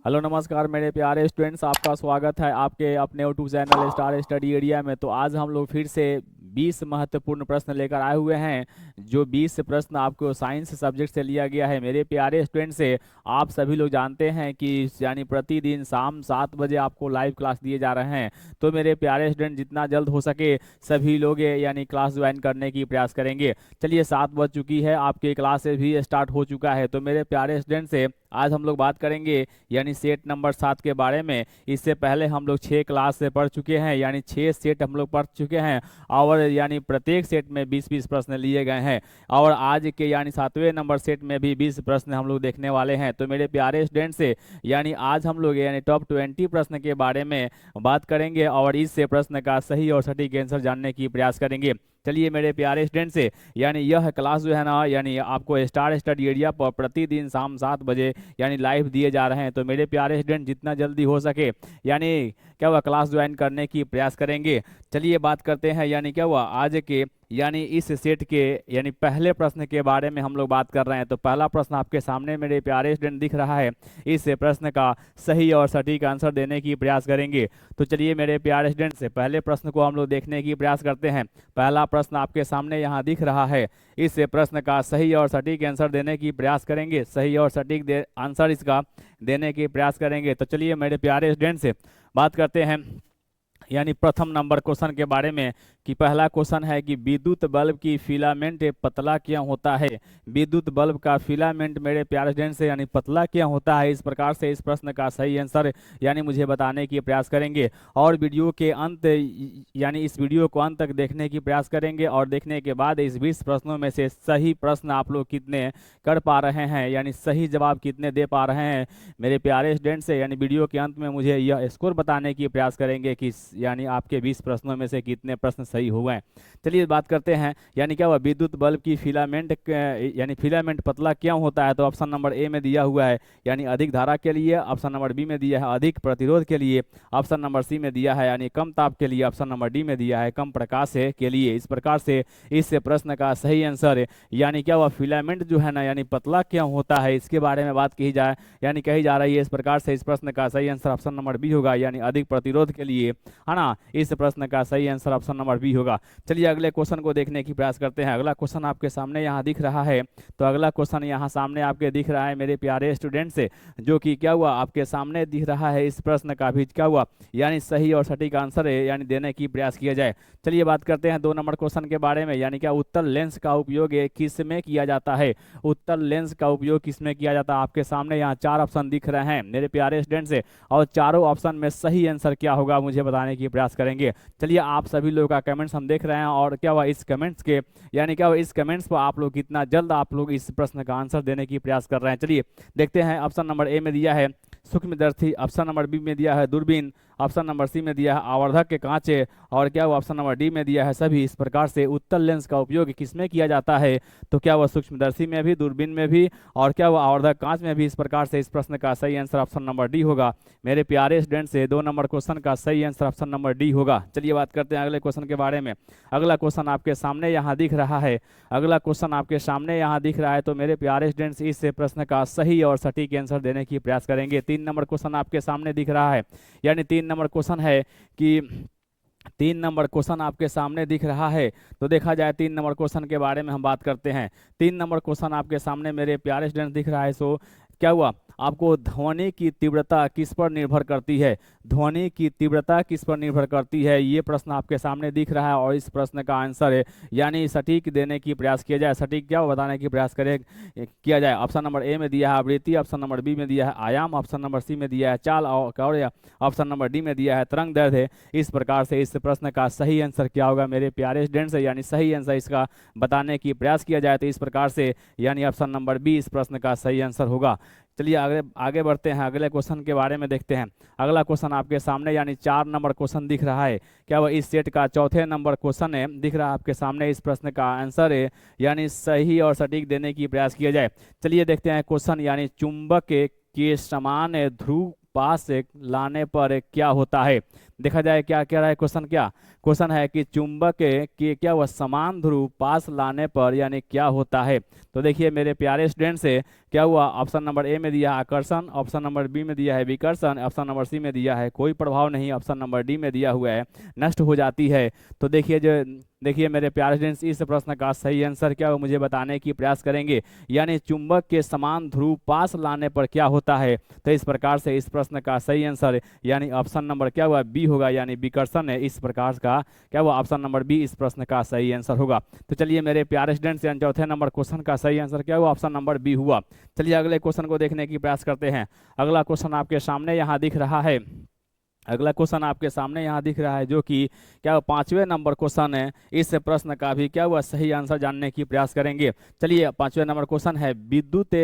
Hello नमस्कार मेरे प्यारे स्टूडेंट्स, आपका स्वागत है आपके अपने YouTube channel star study area में। तो आज हम लोग फिर से 20 महत्वपूर्ण प्रश्न लेकर आए हुए हैं। जो 20 प्रश्न आपको साइंस सब्जेक्ट से लिया गया है मेरे प्यारे स्टूडेंट्स से। आप सभी लोग जानते हैं कि यानी प्रतिदिन शाम 7 बजे आपको लाइव क्लास दिए जा रहे हैं। तो मेरे प्यारे स्टूडेंट जितना जल्द हो सके सभी लोग यानी क्लास ज्वाइन करने की प्रयास करेंगे। चलिए 7 बज चुकी है, आपकी क्लास भी स्टार्ट हो चुका है। तो मेरे प्यारे स्टूडेंट से आज हम लोग बात करेंगे यानी सेट नंबर 7 के बारे में। इससे पहले हम लोग 6 क्लास से पढ़ चुके हैं, यानी 6 सेट हम लोग पढ़ चुके हैं और यानी प्रत्येक सेट में 20-20 प्रश्न लिए गए हैं। और आज के यानी 7वें नंबर सेट में भी 20 प्रश्न हम लोग देखने वाले हैं। तो मेरे प्यारे स्टूडेंट से यानी आज हम लोग यानी टॉप 20 प्रश्न के बारे में बात करेंगे और इससे प्रश्न का सही और सटीक आंसर जानने की प्रयास करेंगे। चलिए मेरे प्यारे स्टूडेंट से यानी यह क्लास जो है ना यानी आपको स्टार स्टडी एरिया पर प्रतिदिन शाम 7 बजे यानी लाइव दिए जा रहे हैं। तो मेरे प्यारे स्टूडेंट जितना जल्दी हो सके यानी क्या हुआ क्लास ज्वाइन करने की प्रयास करेंगे। चलिए बात करते हैं यानी क्या हुआ आज के यानी इस सेट के यानी पहले प्रश्न के बारे में हम लोग बात कर रहे हैं। तो पहला प्रश्न आपके सामने मेरे प्यारे स्टूडेंट दिख रहा है। इस प्रश्न का सही और सटीक आंसर देने की प्रयास करेंगे। तो चलिए मेरे प्यारे स्टूडेंट से पहले प्रश्न को हम लोग देखने की प्रयास करते हैं। पहला प्रश्न आपके सामने यहाँ दिख रहा है। इस प्रश्न का सही और सटीक आंसर देने की प्रयास करेंगे, सही और सटीक आंसर इसका देने की प्रयास करेंगे। तो चलिए मेरे प्यारे स्टूडेंट से बात करते हैं यानी प्रथम नंबर क्वेश्चन के बारे में। कि पहला क्वेश्चन है कि विद्युत बल्ब की फिलामेंट पतला क्यों होता है। विद्युत बल्ब का फिलामेंट मेरे प्यारे स्टूडेंट से यानी पतला क्यों होता है। इस प्रकार से इस प्रश्न का सही आंसर यानी मुझे बताने की प्रयास करेंगे और वीडियो के अंत यानी इस वीडियो को अंत तक देखने की प्रयास करेंगे। और देखने के बाद इस 20 प्रश्नों में से सही प्रश्न आप लोग कितने कर पा रहे हैं यानी सही जवाब कितने दे पा रहे हैं मेरे प्यारे स्टूडेंट से यानी वीडियो के अंत में मुझे यह स्कोर बताने की प्रयास करेंगे कि यानी आपके 20 प्रश्नों में से कितने प्रश्न सही हुए हैं। चलिए बात करते हैं यानी क्या हुआ विद्युत बल्ब की फिलामेंट यानी फिलामेंट पतला क्यों होता है। तो ऑप्शन नंबर ए में दिया हुआ है यानी अधिक धारा के लिए, ऑप्शन नंबर बी में दिया है अधिक प्रतिरोध के लिए, ऑप्शन नंबर सी में दिया है यानी कम ताप के लिए, ऑप्शन नंबर डी में दिया है कम प्रकाश के लिए। इस प्रकार से इस प्रश्न का सही आंसर यानी क्या हुआ फिलामेंट जो है ना यानी पतला क्यों होता है इसके बारे में बात की जाए यानी कही जा रही है। इस प्रकार से इस प्रश्न का सही आंसर ऑप्शन नंबर बी होगा यानी अधिक प्रतिरोध के लिए, है ना। इस प्रश्न का सही आंसर ऑप्शन नंबर बी होगा। चलिए अगले क्वेश्चन को देखने की प्रयास करते हैं। अगला क्वेश्चन आपके सामने यहाँ दिख रहा है। तो अगला क्वेश्चन यहाँ सामने आपके दिख रहा है मेरे प्यारे स्टूडेंट से, जो कि क्या हुआ आपके सामने दिख रहा है। इस प्रश्न का भी क्या हुआ यानी सही और सटीक आंसर यानी देने की प्रयास किया जाए। चलिए बात करते हैं 2 नंबर क्वेश्चन के बारे में यानी क्या उत्तल लेंस का उपयोग किस में किया जाता है। उत्तल लेंस का उपयोग किस में किया जाता है। आपके सामने यहाँ 4 ऑप्शन दिख रहे हैं मेरे प्यारे स्टूडेंट से और चारों ऑप्शन में सही आंसर क्या होगा मुझे बताने की प्रयास करेंगे। चलिए आप सभी लोगों का कमेंट्स हम देख रहे हैं और क्या हुआ इस कमेंट्स के यानी क्या हुआ इस कमेंट्स पर आप लोग कितना जल्द आप लोग इस प्रश्न का आंसर देने की प्रयास कर रहे हैं। चलिए देखते हैं। ऑप्शन नंबर ए में दिया है सूक्ष्मदर्शी, ऑप्शन नंबर बी में दिया है दूरबीन, ऑप्शन नंबर सी में दिया है आवर्धक के कांचे और क्या हुआ ऑप्शन नंबर डी में दिया है सभी। इस प्रकार से उत्तल लेंस का उपयोग किसमें किया जाता है। तो क्या हुआ सूक्ष्मदर्शी में भी, दूरबीन में भी और क्या हुआ आवर्धक कांच में भी। इस प्रकार से इस प्रश्न का सही आंसर ऑप्शन नंबर डी होगा मेरे प्यारे स्टूडेंट से। 2 नंबर क्वेश्चन का सही आंसर ऑप्शन नंबर डी होगा। चलिए बात करते हैं अगले क्वेश्चन के बारे में। अगला क्वेश्चन आपके सामने यहाँ दिख रहा है। अगला क्वेश्चन आपके सामने यहाँ दिख रहा है। तो मेरे प्यारे स्टूडेंट्स इस प्रश्न का सही और सटीक आंसर देने की प्रयास करेंगे। 3 नंबर क्वेश्चन आपके सामने दिख रहा है यानी 3 नंबर क्वेश्चन है कि 3 नंबर क्वेश्चन आपके सामने दिख रहा है। तो देखा जाए 3 नंबर क्वेश्चन के बारे में हम बात करते हैं। 3 नंबर क्वेश्चन आपके सामने मेरे प्यारे स्टूडेंट दिख रहा है। सो क्या हुआ आपको ध्वनि की तीव्रता किस पर निर्भर करती है। ध्वनि की तीव्रता किस पर निर्भर करती है ये प्रश्न आपके सामने दिख रहा है और इस प्रश्न का आंसर है यानी सटीक देने की प्रयास किया जाए। सटीक क्या बताने की प्रयास करे किया जाए। ऑप्शन नंबर ए में दिया है आवृत्ति, ऑप्शन नंबर बी में दिया है आयाम, ऑप्शन नंबर सी में दिया है चाल और ऑप्शन नंबर डी में दिया है तरंग दैर्ध्य। इस प्रकार से इस प्रश्न का सही आंसर क्या होगा मेरे प्यारे स्टूडेंट्स यानी सही आंसर इसका बताने की प्रयास किया जाए। तो इस प्रकार से यानी ऑप्शन नंबर बी इस प्रश्न का सही आंसर होगा। चलिए आगे बढ़ते हैं। अगले क्वेश्चन के बारे में देखते हैं। अगला क्वेश्चन आपके सामने यानी 4 नंबर क्वेश्चन दिख रहा है। क्या वह इस सेट का चौथे नंबर क्वेश्चन है दिख रहा है आपके सामने। इस प्रश्न का आंसर है यानी सही और सटीक देने की प्रयास किया जाए। चलिए देखते हैं क्वेश्चन यानी चुंबक के समान ध्रुव पास लाने पर क्या होता है। देखा जाए क्या कह रहा है क्वेश्चन, क्या क्वेश्चन है कि चुंबक के क्या वह समान ध्रुव पास लाने पर यानी क्या होता है। तो देखिए मेरे प्यारे स्टूडेंट से क्या हुआ, ऑप्शन नंबर ए में दिया आकर्षण, ऑप्शन नंबर बी में दिया है विकर्षण, ऑप्शन नंबर सी में दिया है कोई प्रभाव नहीं, ऑप्शन नंबर डी में दिया हुआ है नष्ट हो जाती है। तो देखिए मेरे प्यारे स्टूडेंट्स, इस प्रश्न का सही आंसर क्या हो मुझे बताने की प्रयास करेंगे, यानी चुंबक के समान ध्रुव पास लाने पर क्या होता है। तो इस प्रकार से इस प्रश्न का सही आंसर यानी ऑप्शन नंबर क्या हुआ बी होगा, यानी विकर्षण है। इस प्रकार का क्या हुआ ऑप्शन नंबर बी इस प्रश्न का सही आंसर होगा। तो चलिए मेरे प्यारे स्टूडेंट्स, चौथे नंबर क्वेश्चन का सही आंसर क्या हुआ, ऑप्शन नंबर बी हुआ। चलिए अगले क्वेश्चन को देखने की प्रयास करते हैं। अगला क्वेश्चन आपके सामने यहाँ दिख रहा है, अगला क्वेश्चन आपके सामने यहाँ दिख रहा है जो कि क्या हुआ 5वें नंबर क्वेश्चन है। इस प्रश्न का भी क्या हुआ सही आंसर जानने की प्रयास करेंगे। चलिए 5वें नंबर क्वेश्चन है, विद्युत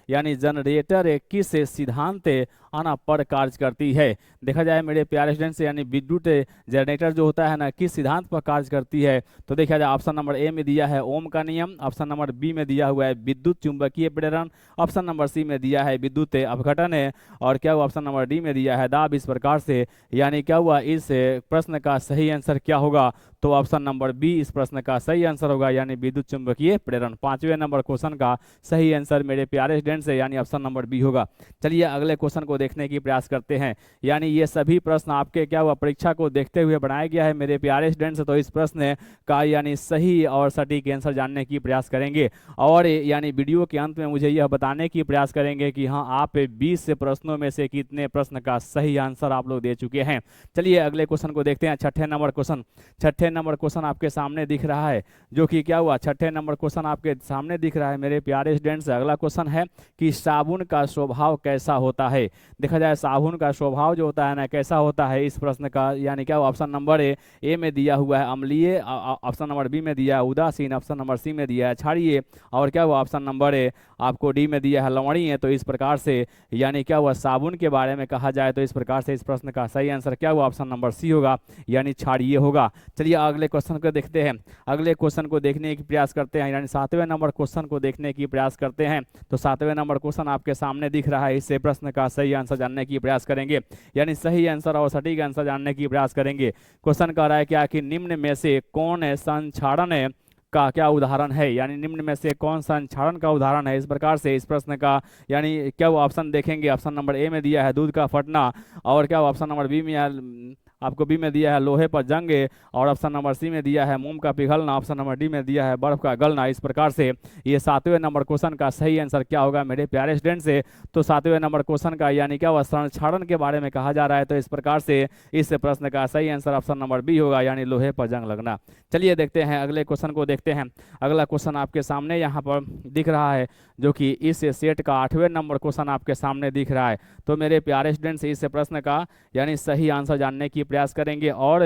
यानी जनरेटर किस सिद्धांत आना पर कार्य करती है। देखा जाए मेरे प्यारे स्टूडेंट्स, यानी विद्युत जनरेटर जो होता है ना किस सिद्धांत पर कार्य करती है। तो देखा जाए ऑप्शन नंबर ए में दिया है ओम का नियम, ऑप्शन नंबर बी में दिया हुआ है विद्युत चुंबकीय प्रेरण, ऑप्शन नंबर सी में दिया है विद्युत अपघटन है, और क्या हुआ ऑप्शन नंबर डी में दिया है दाब। इस प्रकार से यानी क्या हुआ इस प्रश्न का सही आंसर क्या होगा, तो ऑप्शन नंबर बी इस प्रश्न का सही आंसर होगा, यानी विद्युत चुंबकीय प्रेरण। 5वें नंबर क्वेश्चन का सही आंसर मेरे प्यारे स्टूडेंट्स है, यानी ऑप्शन नंबर बी होगा। चलिए अगले क्वेश्चन को देखने की प्रयास करते हैं। यानी ये सभी प्रश्न आपके क्या हुआ परीक्षा को देखते हुए बनाया गया है मेरे प्यारे स्टूडेंट्स। तो इस प्रश्न का यानी सही और सटीक आंसर जानने की प्रयास करेंगे, और यानी वीडियो के अंत में मुझे यह बताने की प्रयास करेंगे कि हाँ आप 20 प्रश्नों में से कितने प्रश्न का सही आंसर आप लोग दे चुके हैं। चलिए अगले क्वेश्चन को देखते हैं। छठे नंबर क्वेश्चन, छठे नंबर क्वेश्चन आपके सामने दिख रहा है जो कि क्या हुआ छठे नंबर क्वेश्चन आपके सामने दिख रहा है मेरे प्यारे स्टूडेंट्स। अगला क्वेश्चन है कि साबुन का स्वभाव कैसा होता है। देखा जाए साबुन का स्वभाव जो होता है ना कैसा होता है, इस प्रश्न का यानी क्या ऑप्शन नंबर ए में दिया हुआ है अम्लीय, ऑप्शन नंबर बी में दिया है उदासीन, ऑप्शन नंबर सी में दिया है क्षारीय, और क्या हुआ ऑप्शन नंबर आपको डी में दिया है लवणीय। तो इस प्रकार से यानी क्या हुआ साबुन के बारे में कहा जाए तो इस प्रकार से इस प्रश्न का सही आंसर क्या हुआ ऑप्शन नंबर सी होगा, यानी क्षारीय होगा। चलिए अगले क्वेश्चन को देखते हैं। अगले क्वेश्चन को देखने की प्रयास करते हैं, यानी 7वें नंबर क्वेश्चन को देखने की प्रयास करते हैं। तो 7वें नंबर क्वेश्चन आपके सामने दिख रहा है, इससे प्रश्न का सही आंसर जानने की प्रयास करेंगे, यानी सही आंसर और सटीक आंसर जानने की प्रयास करेंगे। क्वेश्चन कह रहा है क्या कि निम्न में से कौन संक्षारण का क्या उदाहरण है, यानी निम्न में से कौन सा संक्षारण का उदाहरण है। इस प्रकार से इस प्रश्न का यानी क्या वो ऑप्शन देखेंगे, ऑप्शन नंबर ए में दिया है दूध का फटना, और क्या ऑप्शन नंबर बी में आपको बी में दिया है लोहे पर जंग, और ऑप्शन नंबर सी में दिया है मोम का पिघलना, ऑप्शन नंबर डी में दिया है बर्फ का गलना। इस प्रकार से ये 7वें नंबर क्वेश्चन का सही आंसर क्या होगा मेरे प्यारे स्टूडेंट से। तो 7वें नंबर क्वेश्चन का यानी क्या वह संक्षारण के बारे में कहा जा रहा है, तो इस प्रकार से इस प्रश्न का सही आंसर ऑप्शन नंबर बी होगा, यानी लोहे पर जंग लगना। चलिए देखते हैं अगले क्वेश्चन को देखते हैं। अगला क्वेश्चन आपके सामने यहाँ पर दिख रहा है जो कि इस सेट का 8वें नंबर क्वेश्चन आपके सामने दिख रहा है। तो मेरे प्यारे स्टूडेंट्स इस प्रश्न का यानी सही आंसर जानने की प्रयास करेंगे, और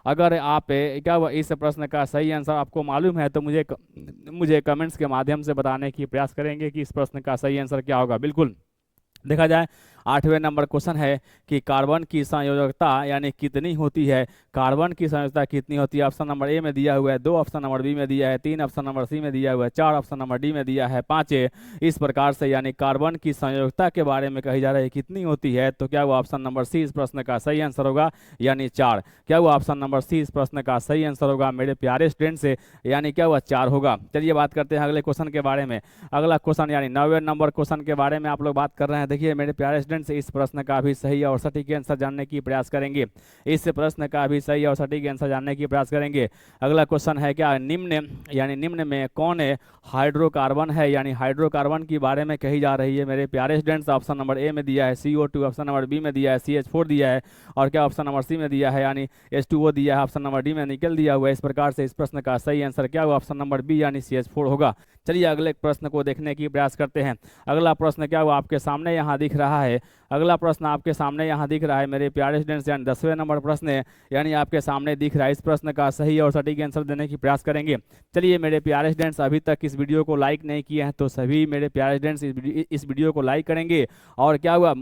अगर आप क्या इस प्रश्न का सही आंसर आपको मालूम है तो मुझे कमेंट्स के माध्यम से बताने की प्रयास करेंगे कि इस प्रश्न का सही आंसर क्या होगा। बिल्कुल देखा जाए 8वें नंबर क्वेश्चन है कि कार्बन की संयोजकता यानी कितनी होती है, कार्बन की संयोजकता कितनी होती है। ऑप्शन नंबर ए में दिया हुआ है 2, ऑप्शन नंबर बी में दिया है 3, ऑप्शन नंबर सी में दिया हुआ है 4, ऑप्शन नंबर डी में दिया है 5। इस प्रकार से यानी कार्बन की संयोजकता के बारे में कही जा रही है कितनी होती है, तो क्या हुआ ऑप्शन नंबर सी इस प्रश्न का सही आंसर होगा, यानी 4। क्या हुआ ऑप्शन नंबर सी इस प्रश्न का सही आंसर होगा मेरे प्यारे स्टूडेंट से, यानी क्या हुआ 4 होगा। चलिए बात करते हैं अगले क्वेश्चन के बारे में। अगला क्वेश्चन यानी 9वें नंबर क्वेश्चन के बारे में आप लोग बात कर रहे हैं। देखिए मेरे प्यारे स्टूडेंट से इस प्रश्न का भी सही और सटीक आंसर जानने की प्रयास करेंगे, इस प्रश्न का भी सही और सटीक आंसर जानने की प्रयास करेंगे। अगला क्वेश्चन है क्या निम्न में कौन हाइड्रोकार्बन है, यानी हाइड्रोकार्बन के बारे में कही जा रही है मेरे प्यारे स्टूडेंट्स। ऑप्शन नंबर ए में दिया है CO2, ऑप्शन नंबर बी में दिया है CH4 दिया है, और क्या ऑप्शन नंबर सी में दिया है यानी H2O दिया है, ऑप्शन नंबर डी में निकल दिया हुआ है। इस प्रकार से इस प्रश्न का सही आंसर क्या हुआ ऑप्शन नंबर बी यानी CH4 होगा। चलिए अगले प्रश्न को देखने की प्रयास करते हैं। अगला प्रश्न क्या हुआ आपके सामने यहाँ दिख रहा है, अगला प्रश्न आपके सामने यहाँ दिख रहा है मेरे प्यारे स्टूडेंट्स, यानी 10वें नंबर प्रश्न यानी आपके सामने दिख रहा है। इस प्रश्न का सही और सटीक आंसर देने की प्रयास करेंगे। चलिए मेरे प्यारे स्टूडेंट्स अभी तक इस वीडियो को लाइक नहीं किए हैं तो सभी मेरे प्यारे स्टूडेंट्स इस वीडियो को लाइक करेंगे, और क्या हुआ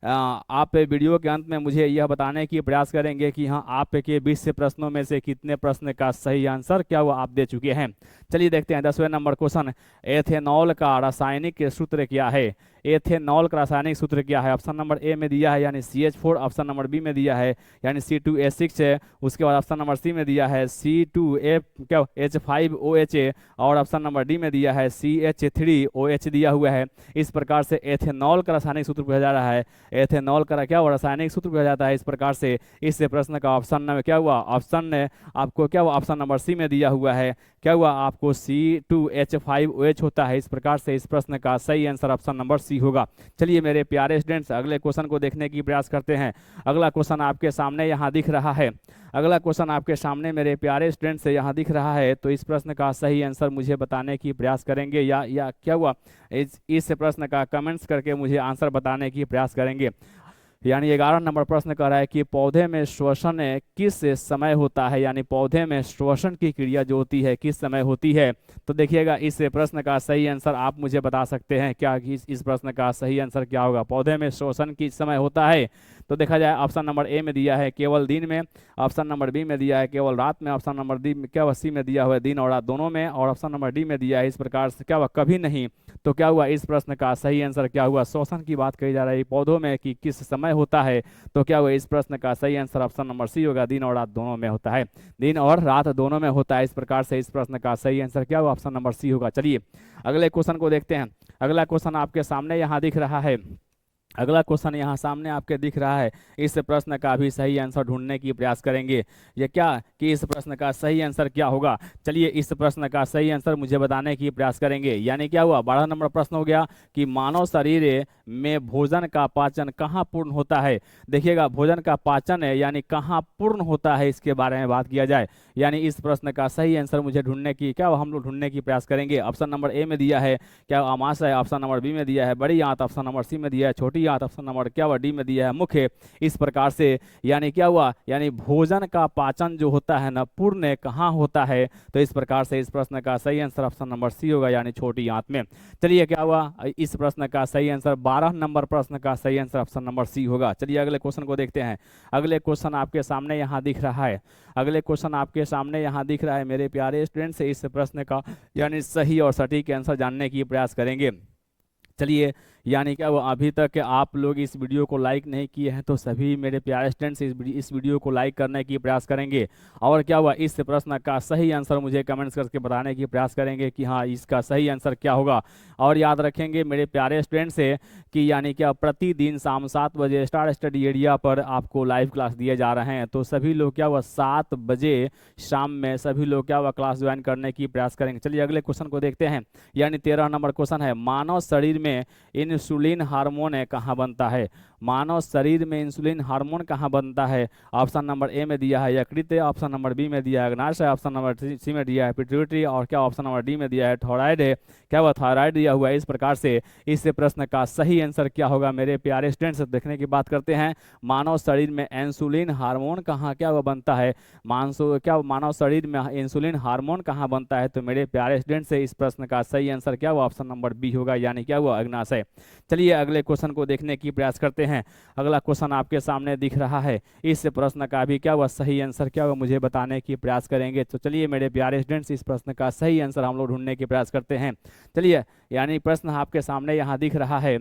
आप वीडियो के अंत में मुझे यह बताने की प्रयास करेंगे कि हाँ आपके 20 प्रश्नों में से कितने प्रश्न का सही आंसर क्या हुआ आप दे चुके हैं। चलिए देखते हैं 10वें नंबर क्वेश्चन, एथेनॉल का रासायनिक सूत्र क्या है। एथेनॉल का रासायनिक सूत्र क्या है? ऑप्शन नंबर ए में दिया है यानी CH4, ऑप्शन नंबर बी में दिया है यानी C2H6 है, उसके बाद ऑप्शन नंबर सी में दिया है C2H5OH और ऑप्शन नंबर डी में दिया है CH3OH दिया हुआ है। इस प्रकार से एथेनॉल का रासायनिक सूत्र पूछा जा रहा है। एथेनॉल का क्या हुआ? रासायनिक सूत्र पूछा जाता है। इस प्रकार से इस प्रश्न का ऑप्शन में क्या हुआ? ऑप्शन ने आपको क्या हुआ? ऑप्शन नंबर सी में दिया हुआ है, क्या हुआ आपको? C2H5OH होता है। इस प्रकार से इस प्रश्न का सही आंसर ऑप्शन नंबर सी होगा। चलिए मेरे प्यारे स्टूडेंट्स अगले क्वेश्चन को देखने की प्रयास करते हैं। अगला क्वेश्चन आपके सामने यहाँ दिख रहा है। अगला क्वेश्चन आपके सामने मेरे प्यारे स्टूडेंट्स से यहाँ दिख रहा है, तो इस प्रश्न का सही आंसर मुझे बताने की प्रयास करेंगे या क्या हुआ इस प्रश्न का कमेंट्स करके मुझे आंसर बताने की प्रयास करेंगे। यानी 11 नंबर प्रश्न कह रहा है कि पौधे में श्वसन किस समय होता है, यानी पौधे में श्वसन की क्रिया जो होती है किस समय होती है। तो देखिएगा इस प्रश्न का सही आंसर आप मुझे बता सकते हैं क्या कि इस प्रश्न का सही आंसर क्या होगा? पौधे में श्वसन किस समय होता है? तो देखा जाए ऑप्शन नंबर ए में दिया है केवल दिन में, ऑप्शन नंबर बी में दिया है केवल रात में, ऑप्शन नंबर डी क्या सी में दिया हुआ है दिन और रात दोनों में, और ऑप्शन नंबर डी में दिया है इस प्रकार से क्या हुआ? कभी नहीं। तो क्या हुआ इस प्रश्न का सही आंसर क्या हुआ? श्वसन की बात कही जा रही है पौधों में कि किस समय होता है, तो क्या हुआ इस प्रश्न का सही आंसर ऑप्शन नंबर सी होगा, दिन और रात दोनों में होता है। दिन और रात दोनों में होता है। इस प्रकार से इस प्रश्न का सही आंसर क्या हुआ? ऑप्शन नंबर सी होगा। चलिए अगले क्वेश्चन को देखते हैं। अगला क्वेश्चन आपके सामने यहाँ दिख रहा है। अगला क्वेश्चन यहाँ सामने आपके दिख रहा है। इस प्रश्न का भी सही आंसर ढूंढने की प्रयास करेंगे। ये क्या कि इस प्रश्न का सही आंसर क्या होगा? चलिए इस प्रश्न का सही आंसर मुझे बताने की प्रयास करेंगे। यानी क्या हुआ? 12 नंबर प्रश्न हो गया कि मानव शरीर में भोजन का पाचन कहाँ पूर्ण होता है। देखिएगा भोजन का पाचन है यानी कहाँ पूर्ण होता है, इसके बारे में बात किया जाए। यानी इस प्रश्न का सही आंसर मुझे ढूंढने की क्या हम लोग ढूंढने की प्रयास करेंगे। ऑप्शन नंबर ए में दिया है क्या आमाशय, ऑप्शन नंबर बी में दिया है बड़ी आंत, ऑप्शन नंबर सी में दिया है छोटी आंत, ऑप्शन नंबर क्या हुआ डी में दिया है मुख्य। इस प्रकार से यानी क्या हुआ? यानी भोजन का पाचन जो होता है ना पूर्ण कहाँ होता है, तो इस प्रकार से इस प्रश्न का सही आंसर ऑप्शन नंबर सी होगा यानी छोटी आंत में। चलिए क्या हुआ इस प्रश्न का सही आंसर 12 नंबर प्रश्न का सही आंसर ऑप्शन नंबर सी होगा। चलिए अगले क्वेश्चन को देखते हैं। अगले क्वेश्चन आपके सामने यहाँ दिख रहा है। अगले क्वेश्चन आपके सामने यहाँ दिख रहा है मेरे प्यारे स्टूडेंट से इस प्रश्न का यानी सही और सटीक आंसर जानने की प्रयास करेंगे। चलिए यानी क्या वो अभी तक आप लोग इस वीडियो को लाइक नहीं किए हैं तो सभी मेरे प्यारे स्टूडेंट्स इस वीडियो को लाइक करने की प्रयास करेंगे और क्या हुआ इस प्रश्न का सही आंसर मुझे कमेंट्स करके बताने की प्रयास करेंगे कि हाँ इसका सही आंसर क्या होगा। और याद रखेंगे मेरे प्यारे स्टूडेंट्स से कि यानी क्या प्रतिदिन शाम 7 बजे स्टार स्टडी एरिया पर आपको लाइव क्लास दिए जा रहे हैं, तो सभी लोग क्या हुआ 7 बजे शाम में सभी लोग क्या हुआ क्लास ज्वाइन करने की प्रयास करेंगे। चलिए अगले क्वेश्चन को देखते हैं। यानी 13 नंबर क्वेश्चन है, मानव शरीर में इंसुलिन हार्मोन कहाँ बनता है। मानव शरीर में इंसुलिन हार्मोन कहाँ बनता है। ऑप्शन नंबर ए में दिया है यकृत, ऑप्शन नंबर बी में दिया है अग्नाशय, ऑप्शन नंबर सी में दिया है पिट्यूटरी और क्या ऑप्शन नंबर डी में दिया है थायराइड है। क्या हुआ थायराइड दिया हुआ है। इस प्रकार से इस प्रश्न का सही आंसर क्या होगा मेरे प्यारे स्टूडेंट्स देखने की बात करते हैं। मानव शरीर में इंसुलिन हार्मोन कहाँ क्या हुआ बनता है। मानव शरीर में इंसुलिन हार्मोन कहाँ बनता है, तो मेरे प्यारे स्टूडेंट से इस प्रश्न का सही आंसर क्या हुआ ऑप्शन नंबर बी होगा यानी क्या हुआ अग्नाशय। चलिए अगले क्वेश्चन को देखने की प्रयास करते हैं। अगला क्वेश्चन आपके सामने दिख रहा है। इस प्रश्न का भी क्या हुआ सही आंसर क्या हुआ मुझे बताने की प्रयास करेंगे। तो चलिए मेरे प्यारे स्टूडेंट्स इस प्रश्न का सही आंसर हम लोग ढूंढने की प्रयास करते हैं। चलिए यानी प्रश्न आपके सामने यहाँ दिख रहा है।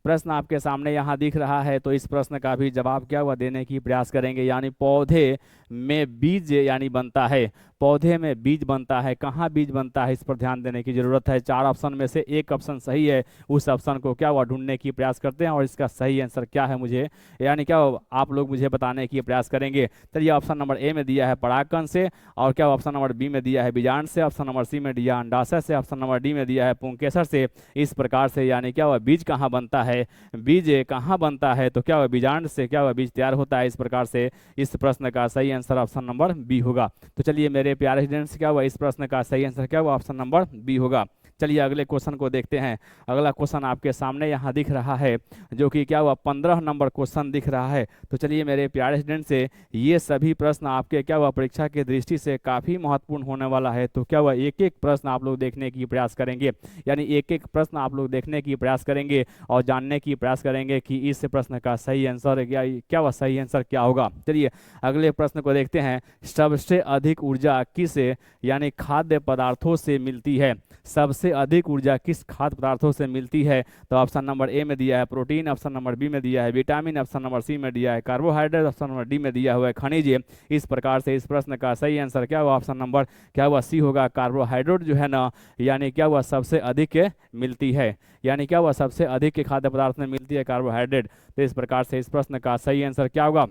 प्रश्न आपके सामने यहाँ दिख रहा है, तो इस प्रश्न का भी जवाब क्या हुआ देने की प्रयास करेंगे। यानी पौधे में बीज यानी बनता है, पौधे में बीज बनता है, कहाँ बीज बनता है इस पर ध्यान देने की जरूरत है। 4 ऑप्शन में से एक ऑप्शन सही है, उस ऑप्शन को क्या हुआ ढूंढने की प्रयास करते हैं और इसका सही आंसर क्या है मुझे यानी क्या आप लोग मुझे बताने की प्रयास करेंगे। चलिए ऑप्शन नंबर ए में दिया है परागकण से, और क्या ऑप्शन नंबर बी में दिया है बीजांड से, ऑप्शन नंबर सी में दिया अंडाशय से, ऑप्शन नंबर डी में दिया है पुंकेसर से। इस प्रकार से यानी क्या हुआ बीज कहाँ बनता है, बीज कहाँ बनता है, तो क्या हुआ बीजांड से क्या हुआ बीज तैयार होता है। इस प्रकार से इस प्रश्न का सही आंसर ऑप्शन नंबर बी होगा। तो चलिए मेरे प्यारे स्टूडेंट्स क्या हुआ इस प्रश्न का सही आंसर क्या हुआ ऑप्शन नंबर बी होगा। चलिए अगले क्वेश्चन को देखते हैं। अगला क्वेश्चन आपके सामने यहाँ दिख रहा है, जो कि क्या हुआ 15 नंबर क्वेश्चन दिख रहा है। तो चलिए मेरे प्यारे स्टूडेंट से ये सभी प्रश्न आपके क्या हुआ परीक्षा की दृष्टि से काफ़ी महत्वपूर्ण होने वाला है। तो क्या हुआ एक एक प्रश्न आप लोग देखने की प्रयास करेंगे, यानी एक एक प्रश्न आप लोग देखने की प्रयास करेंगे और जानने की प्रयास करेंगे कि इस प्रश्न का सही आंसर क्या हुआ सही आंसर क्या होगा। चलिए अगले प्रश्न को देखते हैं। सबसे अधिक ऊर्जा किस यानी खाद्य पदार्थों से मिलती है। सबसे अधिक ऊर्जा किस खाद्य पदार्थों से मिलती है? तो ऑप्शन नंबर ए में दिया है प्रोटीन, ऑप्शन नंबर बी में दिया है विटामिन, ऑप्शन नंबर सी में दिया है कार्बोहाइड्रेट, ऑप्शन नंबर डी में दिया हुआ है खनिज। इस प्रकार से इस प्रश्न का सही आंसर क्या हुआ? ऑप्शन नंबर क्या हुआ? सी होगा। कार्बोहाइड्रेट जो है ना, यानी क्या हुआ, सबसे अधिक मिलती है, यानी क्या हुआ, सबसे अधिक खाद्य पदार्थ में मिलती है कार्बोहाइड्रेट। तो इस प्रकार से इस प्रश्न का सही आंसर क्या होगा?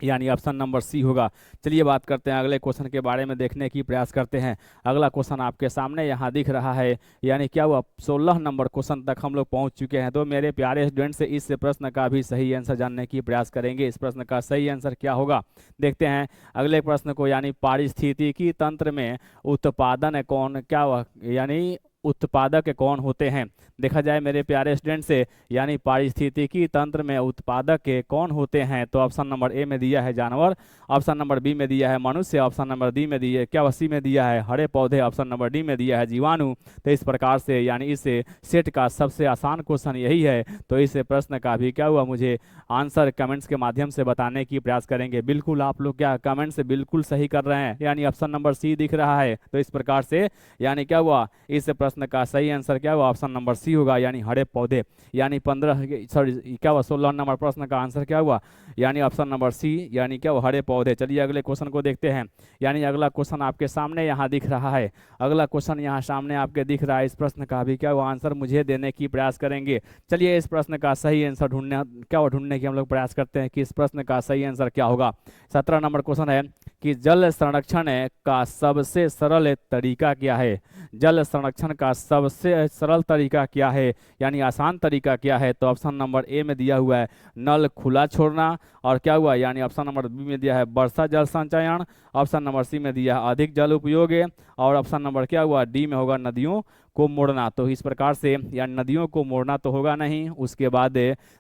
यानी ऑप्शन नंबर सी होगा। चलिए बात करते हैं अगले क्वेश्चन के बारे में, देखने की प्रयास करते हैं। अगला क्वेश्चन आपके सामने यहाँ दिख रहा है, यानी क्या हुआ, 16 नंबर क्वेश्चन तक हम लोग पहुँच चुके हैं। तो मेरे प्यारे स्टूडेंट से इस प्रश्न का भी सही आंसर जानने की प्रयास करेंगे। इस प्रश्न का सही आंसर क्या होगा, देखते हैं अगले प्रश्न को। यानी पारिस्थितिकी तंत्र में उत्पादन कौन, क्या हुआ, यानी उत्पादक कौन होते हैं? देखा जाए मेरे प्यारे स्टूडेंट से, यानी पारिस्थितिकी तंत्र में उत्पादक कौन होते हैं? तो ऑप्शन नंबर ए में दिया है जानवर, ऑप्शन नंबर बी में दिया है मनुष्य, ऑप्शन नंबर डी में दिया क्या सी में दिया है हरे पौधे, ऑप्शन नंबर डी में दिया है जीवाणु। तो इस प्रकार से यानी इस सेट का सबसे आसान क्वेश्चन यही है। तो इस प्रश्न का भी क्या हुआ, मुझे आंसर कमेंट्स के माध्यम से बताने की प्रयास करेंगे। बिल्कुल आप लोग क्या कमेंट्स बिल्कुल सही कर रहे हैं, यानी ऑप्शन नंबर सी दिख रहा है। तो इस प्रकार से यानी क्या हुआ, इस प्रश्न का सही आंसर क्या हुआ? ऑप्शन नंबर सी होगा, यानी हरे पौधे। यानी 16 नंबर प्रश्न का आंसर क्या हुआ? यानी ऑप्शन नंबर सी, यानी क्या हुआ, हरे पौधे। चलिए अगले क्वेश्चन को देखते हैं। यानी अगला क्वेश्चन आपके सामने यहाँ दिख रहा है, अगला क्वेश्चन यहाँ सामने आपके दिख रहा है। इस प्रश्न का भी क्या हुआ, आंसर मुझे देने की प्रयास करेंगे। चलिए इस प्रश्न का सही आंसर ढूंढने की हम लोग प्रयास करते हैं कि इस प्रश्न का सही आंसर क्या होगा। 17 नंबर क्वेश्चन है कि जल संरक्षण का सबसे सरल तरीका क्या है? जल संरक्षण का सबसे सरल तरीका क्या है, यानी आसान तरीका क्या है? तो ऑप्शन नंबर ए में दिया हुआ है नल खुला छोड़ना, और क्या हुआ, यानी ऑप्शन नंबर बी में दिया है वर्षा जल संचयन, ऑप्शन नंबर सी में दिया है अधिक जल उपयोग, और ऑप्शन नंबर क्या हुआ, डी में होगा नदियों को मोड़ना। तो इस प्रकार से यानी नदियों को मोड़ना तो होगा नहीं। उसके बाद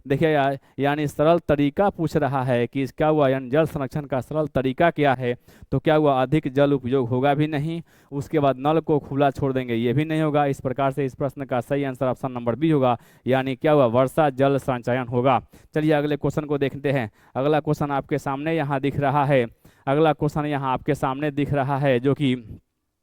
देखिए यानी सरल तरीका पूछ रहा है कि क्या हुआ, यानी जल संरक्षण का सरल तरीका क्या है? तो क्या हुआ, अधिक जल उपयोग होगा भी नहीं। उसके बाद नल को खुला छोड़ देंगे, ये भी नहीं होगा। इस प्रकार से इस प्रश्न का सही आंसर ऑप्शन नंबर बी होगा, यानी क्या हुआ, वर्षा जल संचयन होगा। चलिए अगले क्वेश्चन को देखते हैं। अगला क्वेश्चन आपके सामने यहाँ दिख रहा है, अगला क्वेश्चन यहाँ आपके सामने दिख रहा है, जो कि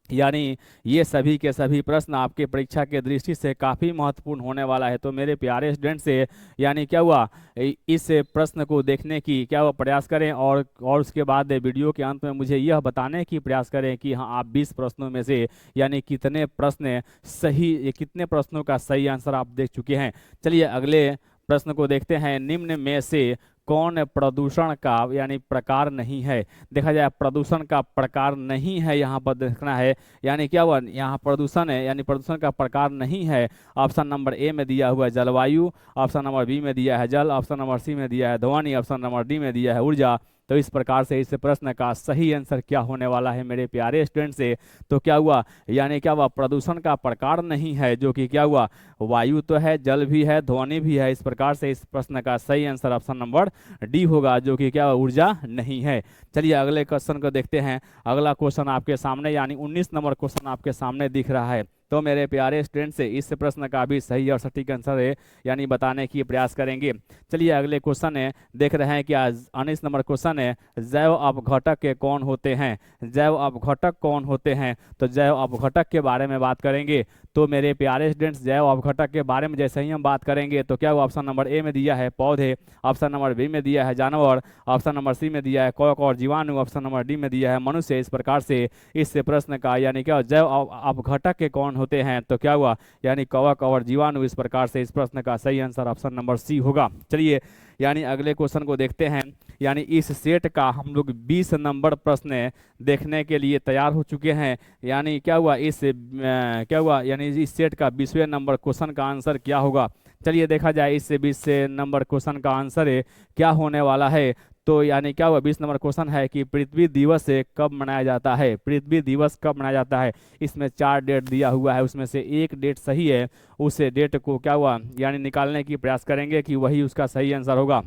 यानी ये सभी के सभी प्रश्न आपके परीक्षा के दृष्टि से काफ़ी महत्वपूर्ण होने वाला है। तो मेरे प्यारे स्टूडेंट से यानी क्या हुआ, इस प्रश्न को देखने की क्या हुआ प्रयास करें, और उसके बाद वीडियो के अंत में मुझे यह बताने की प्रयास करें कि हाँ आप 20 प्रश्नों में से यानी कितने प्रश्न सही, कितने प्रश्नों का सही आंसर आप देख चुके हैं। चलिए अगले प्रश्न को देखते हैं। निम्न में से कौन प्रदूषण का यानी प्रकार नहीं है? देखा जाए प्रदूषण का प्रकार नहीं है, यहाँ पर देखना है, यानी क्या हुआ, यहाँ प्रदूषण है यानी प्रदूषण का प्रकार नहीं है। ऑप्शन नंबर ए में दिया हुआ है जलवायु, ऑप्शन नंबर बी में दिया है जल, ऑप्शन नंबर सी में दिया है ध्वनि, ऑप्शन नंबर डी में दिया है ऊर्जा। तो इस प्रकार से इस प्रश्न का सही आंसर क्या होने वाला है मेरे प्यारे स्टूडेंट से? तो क्या हुआ, यानी क्या हुआ, प्रदूषण का प्रकार नहीं है, जो कि क्या हुआ, वायु तो है, जल भी है, ध्वनि भी है। इस प्रकार से इस प्रश्न का सही आंसर ऑप्शन नंबर डी होगा, जो कि क्या ऊर्जा नहीं है। चलिए अगले क्वेश्चन को देखते हैं। अगला क्वेश्चन आपके सामने यानी 19 नंबर क्वेश्चन आपके सामने दिख रहा है। तो मेरे प्यारे स्टूडेंट से इस प्रश्न का भी सही और सटीक आंसर है यानी बताने की प्रयास करेंगे। चलिए अगले क्वेश्चन है, देख रहे हैं कि आज 19 नंबर क्वेश्चन है, जैव अपघटक के कौन होते हैं? जैव अपघटक कौन होते हैं? तो जैव अपघटक के बारे में बात करेंगे। तो मेरे प्यारे स्टूडेंट्स जैव अपघटक के बारे में जैसे ही हम बात करेंगे तो क्या हुआ, ऑप्शन नंबर ए में दिया है पौधे, ऑप्शन नंबर बी में दिया है जानवर, ऑप्शन नंबर सी में दिया है कवक और जीवाणु, ऑप्शन नंबर डी में दिया है मनुष्य। इस प्रकार से इस प्रश्न का यानी क्या जैव अपघटक के कौन होते हैं? तो क्या हुआ, यानी कवक और जीवाणु। इस प्रकार से इस प्रश्न का सही आंसर ऑप्शन नंबर सी होगा। चलिए यानी अगले क्वेश्चन को देखते हैं। यानी इस सेट का हम लोग 20 नंबर प्रश्न देखने के लिए तैयार हो चुके हैं। यानी क्या हुआ, क्या हुआ, यानी इस सेट का 20वें नंबर क्वेश्चन का आंसर क्या होगा? चलिए देखा जाए इस 20 नंबर क्वेश्चन का आंसर क्या होने वाला है। तो यानी क्या हुआ, 20 नंबर क्वेश्चन है कि पृथ्वी दिवस कब मनाया जाता है? पृथ्वी दिवस कब मनाया जाता है? इसमें 4 डेट दिया हुआ है, उसमें से एक डेट सही है, उस डेट को क्या हुआ यानी निकालने की प्रयास करेंगे कि वही उसका सही आंसर होगा।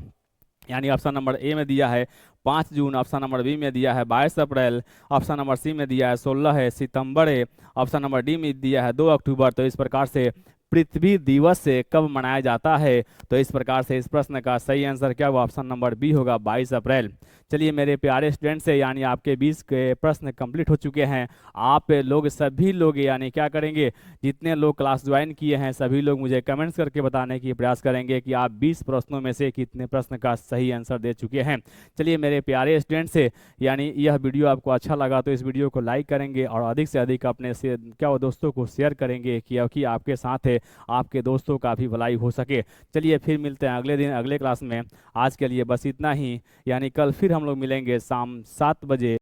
यानी ऑप्शन नंबर ए में दिया है 5 जून, ऑप्शन नंबर बी में दिया है 22 अप्रैल, ऑप्शन नंबर सी में दिया है 16 सितंबर, ऑप्शन नंबर डी में दिया है 2 अक्टूबर। तो इस प्रकार से पृथ्वी दिवस कब मनाया जाता है? तो इस प्रकार से इस प्रश्न का सही आंसर क्या होगा? ऑप्शन नंबर बी होगा, 22 अप्रैल। चलिए मेरे प्यारे स्टूडेंट्स से यानी आपके 20 के प्रश्न कंप्लीट हो चुके हैं। आप लोग सभी लोग यानी क्या करेंगे, जितने लोग क्लास ज्वाइन किए हैं सभी लोग मुझे कमेंट्स करके बताने की प्रयास करेंगे कि आप 20 प्रश्नों में से कितने प्रश्न का सही आंसर दे चुके हैं। चलिए मेरे प्यारे स्टूडेंट्स से यानी यह वीडियो आपको अच्छा लगा तो इस वीडियो को लाइक करेंगे और अधिक से अधिक अपने से क्या वो दोस्तों को शेयर करेंगे क्योंकि आपके साथ है आपके दोस्तों का भी भलाई हो सके। चलिए फिर मिलते हैं अगले दिन अगले क्लास में। आज के लिए बस इतना ही, यानी कल फिर हम लोग मिलेंगे शाम 7 बजे।